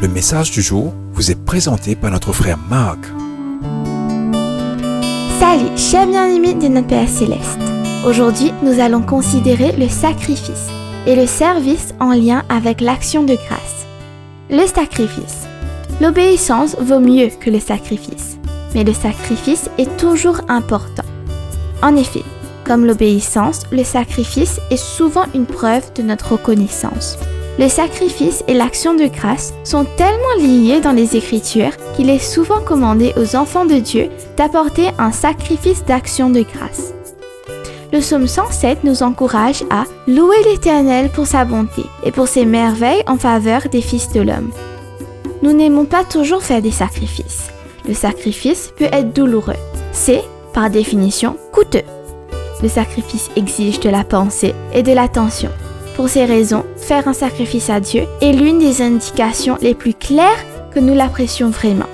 Le message du jour vous est présenté par notre frère Marc. Salut, chers bien-aimés de notre Père Céleste. Aujourd'hui, nous allons considérer le sacrifice et le service en lien avec l'action de grâce. Le sacrifice. L'obéissance vaut mieux que le sacrifice, mais le sacrifice est toujours important. En effet, comme l'obéissance, le sacrifice est souvent une preuve de notre reconnaissance. Le sacrifice et l'action de grâce sont tellement liés dans les Écritures qu'il est souvent commandé aux enfants de Dieu d'apporter un sacrifice d'action de grâce. Le psaume 107 nous encourage à louer l'Éternel pour sa bonté et pour ses merveilles en faveur des fils de l'homme. Nous n'aimons pas toujours faire des sacrifices. Le sacrifice peut être douloureux. C'est, par définition, coûteux. Le sacrifice exige de la pensée et de l'attention. Pour ces raisons, faire un sacrifice à Dieu est l'une des indications les plus claires que nous l'apprécions vraiment.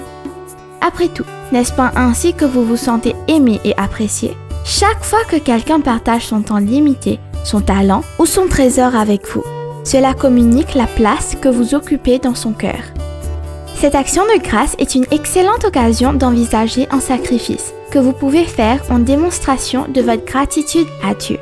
Après tout, n'est-ce pas ainsi que vous vous sentez aimé et apprécié? Chaque fois que quelqu'un partage son temps limité, son talent ou son trésor avec vous, cela communique la place que vous occupez dans son cœur. Cette action de grâce est une excellente occasion d'envisager un sacrifice que vous pouvez faire en démonstration de votre gratitude à Dieu.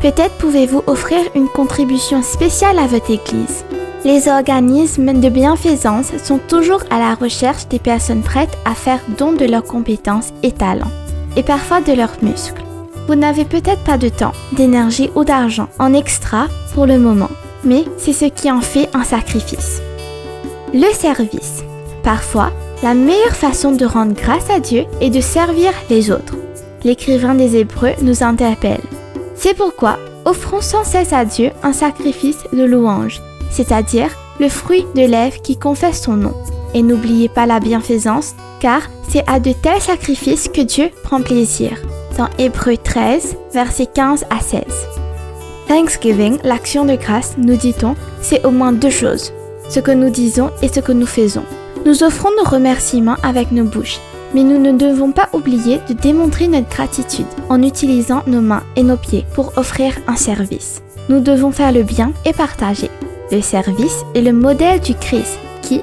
Peut-être pouvez-vous offrir une contribution spéciale à votre Église. Les organismes de bienfaisance sont toujours à la recherche des personnes prêtes à faire don de leurs compétences et talents, et parfois de leurs muscles. Vous n'avez peut-être pas de temps, d'énergie ou d'argent en extra pour le moment, mais c'est ce qui en fait un sacrifice. Le service. Parfois, la meilleure façon de rendre grâce à Dieu est de servir les autres. L'écrivain des Hébreux nous interpelle. C'est pourquoi offrons sans cesse à Dieu un sacrifice de louange, c'est-à-dire le fruit de lèvres qui confesse son nom. Et n'oubliez pas la bienfaisance, car c'est à de tels sacrifices que Dieu prend plaisir. Dans Hébreux 13, versets 15 à 16. Thanksgiving, l'action de grâce, nous dit-on, c'est au moins deux choses, ce que nous disons et ce que nous faisons. Nous offrons nos remerciements avec nos bouches, mais nous ne devons pas oublier de démontrer notre gratitude en utilisant nos mains et nos pieds pour offrir un service. Nous devons faire le bien et partager. Le service est le modèle du Christ qui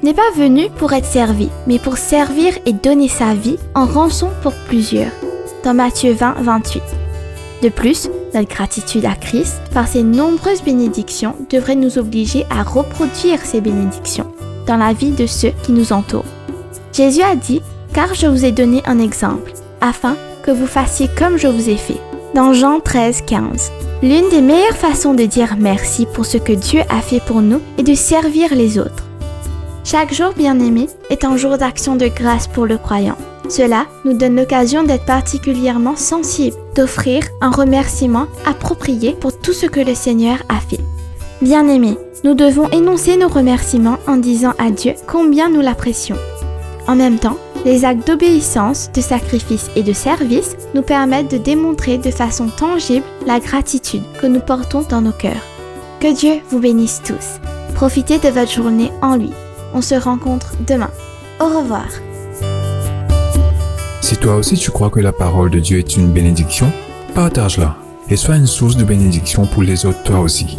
n'est pas venu pour être servi, mais pour servir et donner sa vie en rançon pour plusieurs. Dans Matthieu 20, 28. De plus, notre gratitude à Christ, par ses nombreuses bénédictions, devrait nous obliger à reproduire ces bénédictions dans la vie de ceux qui nous entourent. Jésus a dit « Car je vous ai donné un exemple, afin que vous fassiez comme je vous ai fait ». Dans Jean 13, 15. L'une des meilleures façons de dire merci pour ce que Dieu a fait pour nous est de servir les autres. Chaque jour, bien-aimé, est un jour d'action de grâce pour le croyant. Cela nous donne l'occasion d'être particulièrement sensibles, d'offrir un remerciement approprié pour tout ce que le Seigneur a fait. Bien-aimés, nous devons énoncer nos remerciements en disant à Dieu combien nous l'apprécions. En même temps, les actes d'obéissance, de sacrifice et de service nous permettent de démontrer de façon tangible la gratitude que nous portons dans nos cœurs. Que Dieu vous bénisse tous. Profitez de votre journée en lui. On se rencontre demain. Au revoir. Si toi aussi tu crois que la parole de Dieu est une bénédiction, partage-la et sois une source de bénédiction pour les autres toi aussi.